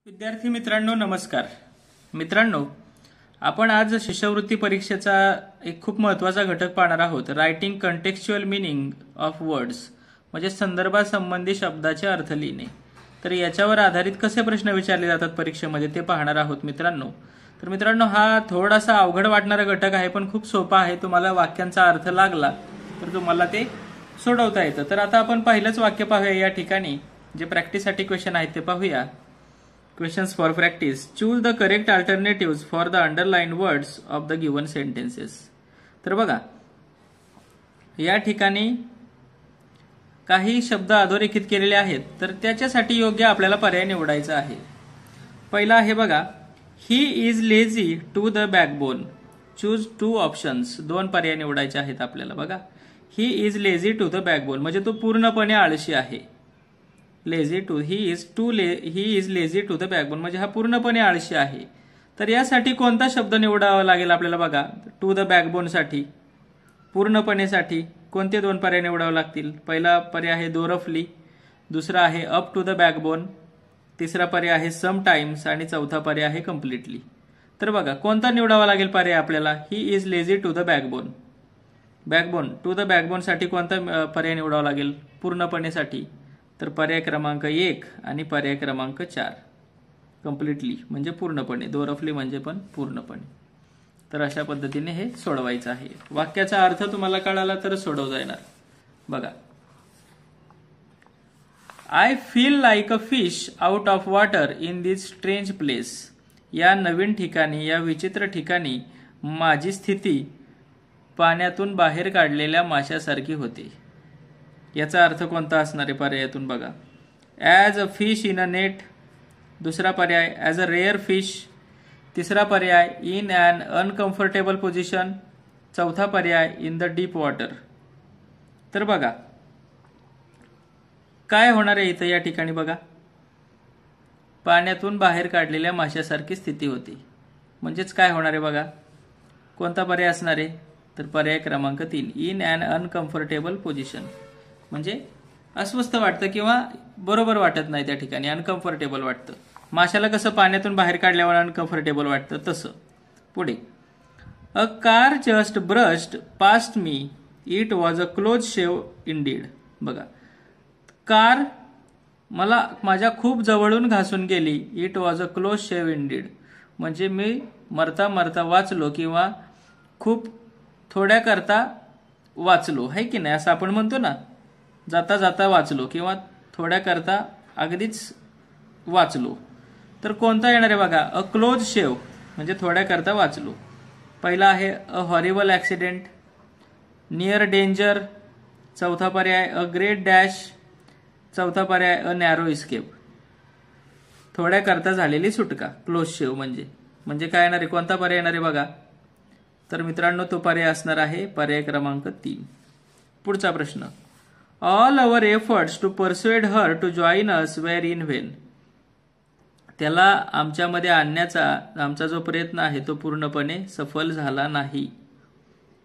विद्यार्थी मित्रांनो नमस्कार. मित्रांनो, आपण आज शिष्यवृत्ती परीक्षेचा एक खूप महत्त्वाचा घटक पाहणार आहोत. रायटिंग कंटेक्स्चुअल मीनिंग ऑफ वर्ड्स, म्हणजे संदर्भासंबंधी शब्दाचे अर्थ लिहिणे. तर याच्यावर आधारित कसे प्रश्न विचारले जातात परीक्षेमध्ये ते पाहणार आहोत मित्रांनो. तर मित्रांनो, हा थोडासा अवघड वाटणारा घटक आहे, पण खूप सोपा आहे. तुम्हाला वाक्यांचा अर्थ लागला तर तुम्हाला ते सोडवता येतं. तर आता आपण पहिलंच वाक्य पाहूया. या ठिकाणी जे प्रॅक्टिससाठी क्वेश्चन आहेत ते पाहूया. Questions for practice. Choose the correct alternatives for the underlined words of the given sentences. तर बघा, या ठिकाणी काही शब्द अधोरेखित केलेले आहेत, तर त्याच्यासाठी योग्य आपल्याला पर्याय निवडायचा आहे. पहिला आहे बघा, he is lazy to the backbone. Choose two options. दोन पर्याय निवडायचे आहेत आपल्याला. बघा, he is lazy to the backbone म्हणजे तो पूर्णपणे आळशी आहे. Lazy to he is lazy to the backbone म्हणजे हा पूर्णपणे आळशी आहे. तर यासाठी कोणता शब्द निवडावा लागेल आपल्याला? बघा, टू द बॅकबोन साठी, पूर्णपणे साठी कोणते दोन पर्याय निवडावे लागतील? पहिला पर्याय आहे दोरफली, दुसरा आहे अप टू द बॅकबोन, तिसरा पर्याय आहे सम टाइम्स आणि चौथा पर्याय आहे कम्प्लिटली. तर बघा, कोणता निवडावा लागेल पर्याय आपल्याला? He is lazy to the backbone. Backbone to the backbone साठी कोणता पर्याय निवडावा लागेल पूर्णपणे साठी? तर पर्याय क्रमांक 1 आणि पर्याय क्रमांक 4 कम्प्लिटली म्हणजे पूर्णपणे, दोरफली म्हणजे पण पूर्णपणे. तर अशा पद्धतीने हे सोडवायचं आहे. वाक्याचा अर्थ तुम्हाला कळाला तर सोडवता येणार. बघा, I feel like a fish out of water in this strange place. या नवीन ठिकाणी, या विचित्र ठिकाणी माझी स्थिती पाण्यातून बाहेर काढलेल्या माशासारखी होते. याचा अर्थ कोणता असणार आहे पर्यायातून? बघा, as a fish in a net, दुसरा पर्याय ॲज अ रेअर फिश, तिसरा पर्याय इन ॲन अनकम्फर्टेबल पोझिशन, चौथा पर्याय इन द डीप वॉटर. तर बघा, काय होणार आहे इथं? या ठिकाणी बघा, पाण्यातून बाहेर काढलेल्या माशासारखी स्थिती होती म्हणजेच काय होणार आहे? बघा, कोणता पर्याय असणार आहे? तर पर्याय क्रमांक 3 इन ॲन अनकम्फर्टेबल पोझिशन म्हणजे अस्वस्थ वाटतं किंवा बरोबर वाटत नाही त्या ठिकाणी, अनकम्फर्टेबल वाटतं. माशाला कसं पाण्यातून बाहेर काढल्यावर अनकम्फर्टेबल वाटतं तसं. पुढे, a car just brushed past me, it was a close shave indeed. बघा, कार मला माझ्या खूप जवळून घासून गेली. It was a close shave indeed म्हणजे मी मरता मरता वाचलो किंवा खूप थोड्या करता वाचलो, है की नाही? असं आपण म्हणतो ना, जाता जाता वाचलो किंवा थोड्या करता अगदीच वाचलो. तर कोणता येणार आहे? बघा, अ क्लोज शेव म्हणजे थोड्या करता वाचलो. पहिला आहे a horrible accident, near danger, चौथा पर्याय अ ग्रेट डॅश, चौथा पर्याय अ नॅरो इस्केप. थोड्या करता झालेली सुटका, क्लोज शेव म्हणजे काय येणार आहे? कोणता पर्याय येणार आहे? बघा, तर मित्रांनो तो पर्याय असणार आहे पर्याय क्रमांक 3. पुढचा प्रश्न, all our efforts to persuade her to join us were in vain. त्याला आमच्यामध्ये आणण्याचा आमचा जो प्रयत्न आहे तो पूर्णपणे सफल झाला नाही.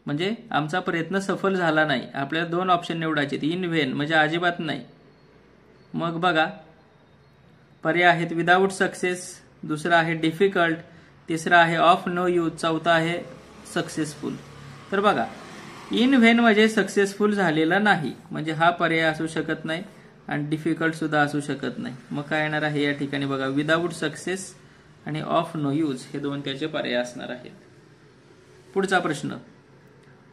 म्हणजे आमचा प्रयत्न सफल झाला नाही. आपल्याला दोन ऑप्शन निवडायचे, इन व्हेन म्हणजे अजिबात नाही. मग बघा, पर्याय आहेत विदाऊट सक्सेस, दुसरा आहे डिफिकल्ट, तिसरा आहे ऑफ नो यूज, चौथा आहे सक्सेसफुल. तर बघा, इन व्हेन म्हणजे सक्सेसफुल झालेला नाही म्हणजे हा पर्याय असू शकत नाही आणि डिफिकल्ट सुद्धा असू शकत नाही. मग काय येणार आहे या ठिकाणी? बघा, विदाऊट सक्सेस आणि ऑफ नो यूज हे दोन त्याचे पर्याय असणार आहेत. पुढचा प्रश्न,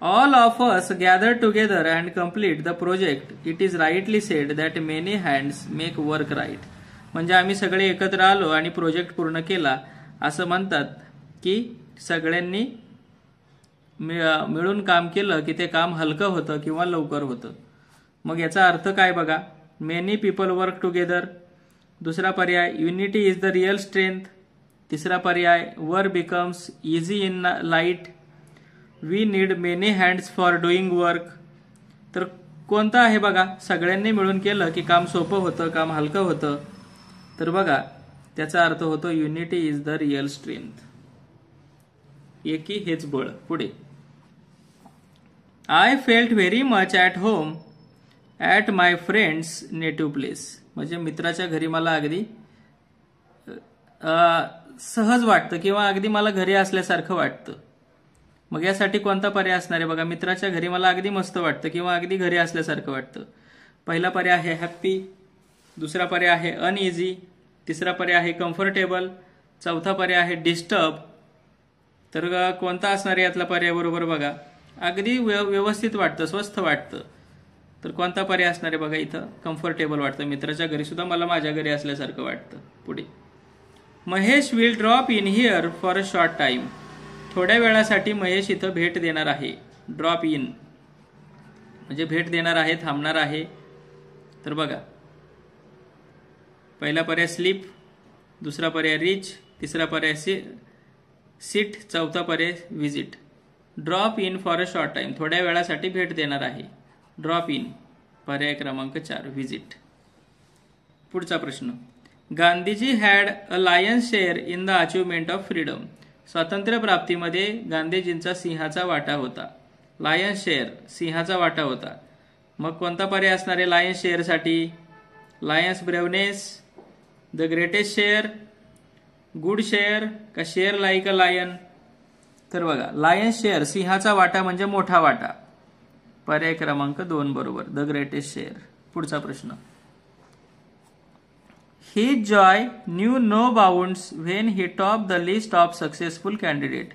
all of us gather together and complete the project. It is rightly said that many hands make work right. म्हणजे आम्ही सगळे एकत्र आलो आणि प्रोजेक्ट पूर्ण केला. असं म्हणतात की सगळ्यांनी मिळून काम केलं की ते काम हलकं होतं किंवा लवकर होतं. मग याचा अर्थ काय? बघा, मेनी पीपल वर्क टुगेदर, दुसरा पर्याय unity is the real strength, तिसरा पर्याय work becomes easy in light, we need many hands for doing work. तर कोणता आहे? बघा, सगळ्यांनी मिळून केलं की काम सोपं होतं, काम हलकं होतं. तर बघा, त्याचा अर्थ होतो unity is the real strength, एकी हेच बळ. पुढे, I felt very much at home at my friends native place. म्हणजे मित्राच्या घरी मला अगदी सहज वाटतं किंवा अगदी मला घरी असल्यासारखं वाटतं. मग यासाठी कोणता पर्याय असणार आहे बघा. मित्राच्या घरी मला अगदी मस्त वाटतं किंवा अगदी घरी असल्यासारखं वाटतं. पहिला पर्याय आहे हॅप्पी, दुसरा पर्याय आहे अनइझी, तिसरा पर्याय आहे कम्फर्टेबल, चौथा पर्याय आहे डिस्टर्ब. तर कोणता असणार आहे यातला पर्याय बरोबर बघा. अगदी व्यवस्थित वाटतं, स्वस्थ वाटतं. तर कोणता पर्याय असणार आहे बघा इथं. कम्फर्टेबल वाटतं. मित्राच्या घरी सुद्धा मला माझ्या घरी असल्यासारखं वाटतं. पुढे Mahesh will drop in here for a short time. थोड्या वेळासाठी महेश इथं भेट देणार आहे. ड्रॉप इन म्हणजे भेट देणार आहे, थांबणार आहे. तर बघा पहिला पर्याय स्लीप, दुसरा पर्याय रीच, तिसरा पर्याय सिट, चौथा पर्याय visit. Drop in for a short time थोड्या वेळासाठी भेट देणार आहे. ड्रॉप इन पर्याय क्रमांक 4 विजिट. पुढचा प्रश्न. Gandhiji had a lion's share in the achievement of freedom. स्वातंत्र्य प्राप्तीमध्ये गांधीजींचा सिंहाचा वाटा होता. लायन्स शेअर सिंहाचा वाटा होता. मग कोणता पर्याय असणार आहे लायन्स शेअरसाठी. Lion's bravery, the greatest share, good share का शेअर लाईक अ लायन. तर बघा लायन्स शेअर सिंहाचा वाटा म्हणजे मोठा वाटा. पर्याय क्रमांक 2 बरोबर, द ग्रेटेस्ट शेअर. पुढचा प्रश्न. His joy knew no bounds when he topped the list of successful candidate.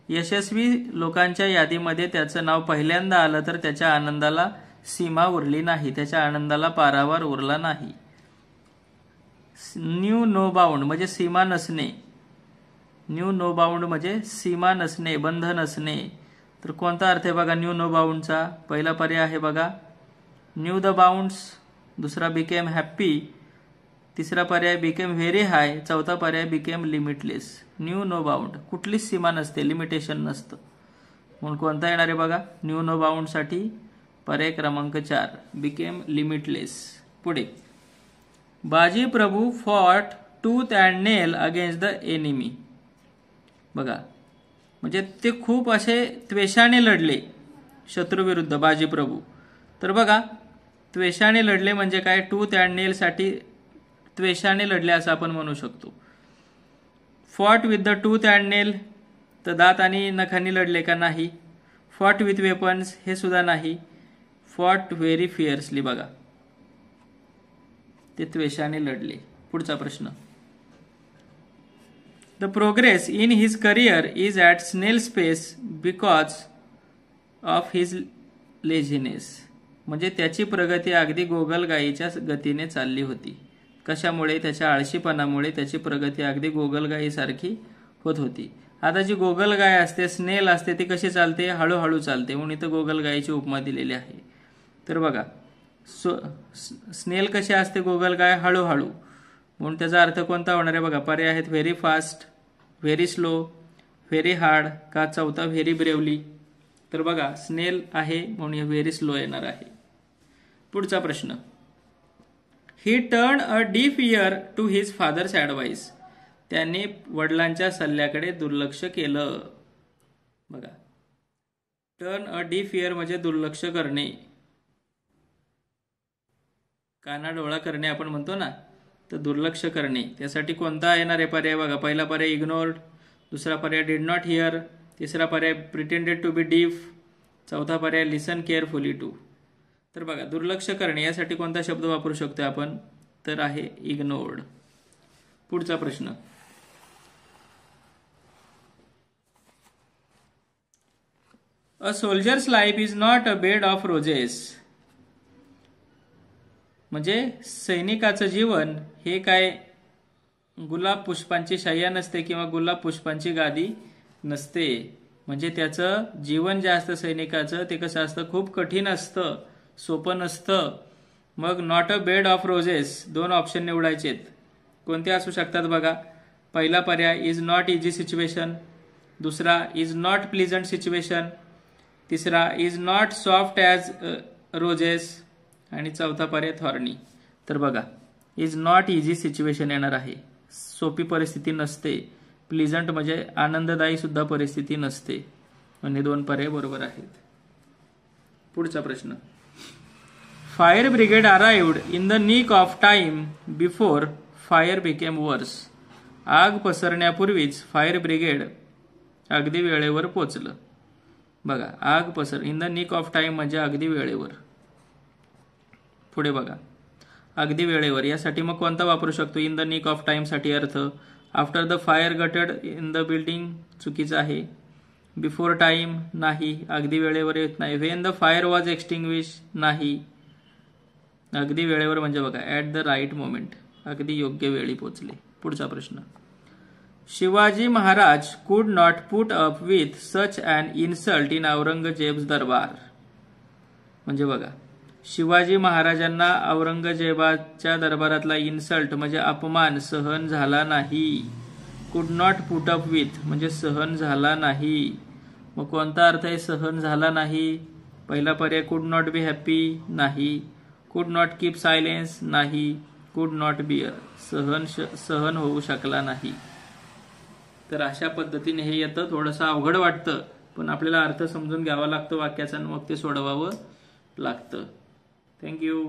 यशस्वी लोकांच्या यादीमध्ये त्याचं नाव पहिल्यांदा आलं तर त्याच्या आनंदाला सीमा उरली नाही, त्याच्या आनंदाला पारावार उरला नाही. न्यू नो बाउंड म्हणजे सीमा नसणे. न्यू नो बाउंड म्हणजे सीमा नसणे, बंध नसणे. तर कोणता अर्थ आहे बघा न्यू नो बाउंडचा. पहिला पर्याय आहे बघा न्यू द बाउंड्स, दुसरा बिकेम हॅप्पी, तिसरा पर्याय बिकेम व्हेरी हाय, चौथा पर्याय became limitless. Knew no bound कुठलीच सीमा नसते, लिमिटेशन नसतं. म्हणून कोणता येणार आहे बघा न्यू नो बाउंड साठी. पर्याय क्रमांक 4 बिकेम लिमिटलेस. पुढे. Baji Prabhu fought tooth and nail against the enemy. बघा म्हणजे ते खूप असे त्वेषाने लढले शत्रूविरुद्ध बाजी प्रभू. तर बघा त्वेषाने लढले म्हणजे काय. टूथ अँड नेल साठी त्वेषाने लढले असं आपण म्हणू शकतो. Fought with the tooth and nail तर दात आणि नखांनी लढले का नाही. फॉट विथ वेपन्स हे सुद्धा नाही. फॉट व्हेरी फिअर्सली बघा ते त्वेषाने लढले. पुढचा प्रश्न. The progress in his career is at snail space because of his laziness. म्हणजे त्याची प्रगती अगदी गोगलगाईच्या गतीने चालली होती. कशामुळे. त्याच्या आळशीपणामुळे त्याची प्रगती अगदी गोगलगाईसारखी होत होती. आता जी गोगलगाय असते, स्नेल असते, ती कशी चालते. हळूहळू चालते. म्हणून इथं गोगलगाईची उपमा दिलेली आहे. तर बघा स्नेल कशी असते, गोगलगाय हळूहळू. म्हणून त्याचा अर्थ कोणता होणार आहे बघा. पर्याय आहेत very fast, very slow, very hard का चौथा व्हेरी ब्रेवली. तर बघा स्नेल आहे म्हणून व्हेरी स्लो येणार आहे. पुढचा प्रश्न. He turn a deaf ear to his father's advice. त्याने वडिलांच्या सल्ल्याकडे दुर्लक्ष केलं. बघा टर्न अ डीफ इयर म्हणजे दुर्लक्ष करणे, कानाडोळा करणे आपण म्हणतो ना. तर दुर्लक्ष करणे त्यासाठी कोणता येणार आहे पर्याय बघा. पहिला पर्याय इग्नोर्ड, दुसरा पर्याय डिड नॉट हिअर, तिसरा पर्याय प्रिटेंडेड टू बी डीफ, चौथा पर्याय लिसन केअरफुली टू. तर बघा दुर्लक्ष करणे यासाठी कोणता शब्द वापरू शकतो आपण. तर आहे इग्नोर्ड. पुढचा प्रश्न. अ soldiers life is not a bed of roses. म्हणजे सैनिकाचं जीवन हे काय गुलाब पुष्पांची शय्या नसते किंवा गुलाब पुष्पांची गादी नसते. म्हणजे त्याचं जीवन जे असतं सैनिकाचं ते कसं असतं, खूप कठीण असतं, सोपं नसतं. मग not a bed of roses 2 option निवडायचेत. कोणते असू शकतात बघा. पहिला पर्याय इज नॉट इझी सिच्युएशन, दुसरा इज नॉट प्लीजंट सिच्युएशन, तिसरा is not soft as roses आणि चौथा पर्याय थॉर्नी. तर बघा इज नॉट इझी सिच्युएशन येणार आहे. सोपी परिस्थिती नसते. प्लीजंट म्हणजे आनंददायी सुद्धा परिस्थिती नसते. म्हणजे 2 पर्याय बरोबर आहेत. पुढचा प्रश्न. Fire brigade arrived in the nick of time before fire became worse. आग पसरण्यापूर्वीच फायर ब्रिगेड अगदी वेळेवर पोचलं. बघा, आग in the nick of time म्हणजे अगदी वेळेवर. पुढे बघा, अगदी वेळेवर यासाठी मग कोणता वापरू शकतो? In the nick of time साठी अर्थ after the fire gutted in the building चुकीचं आहे. बिफोर टाइम नाही, अगदी वेळेवर येत नाही. When the fire was extinguish नाही, अगदी वेळेवर म्हणजे बघा ॲट द राईट मोमेंट, अगदी योग्य वेळी पोचले. पुढचा प्रश्न, Shivaji Maharaj could not put up with such an insult in Aurangzeb's darbar. म्हणजे बघा, शिवाजी महाराजांना औरंगजेबाच्या दरबारातला इन्सल्ट म्हणजे अपमान सहन झाला नाही. कुड नॉट पुट अप विथ म्हणजे सहन झाला नाही. मग कोणता अर्थ आहे सहन झाला नाही? पहिला पर्याय कुड नॉट बी हॅपी नाही, कुड नॉट कीप सायलेन्स नाही, कुड नॉट बिअर सहन होऊ शकला नाही. तर अशा पद्धतीने हे येतं. थोडंसं अवघड वाटतं, पण आपल्याला अर्थ समजून घ्यावा लागतो वाक्याचा, मग ते सोडवावं लागतं. थँक्यू.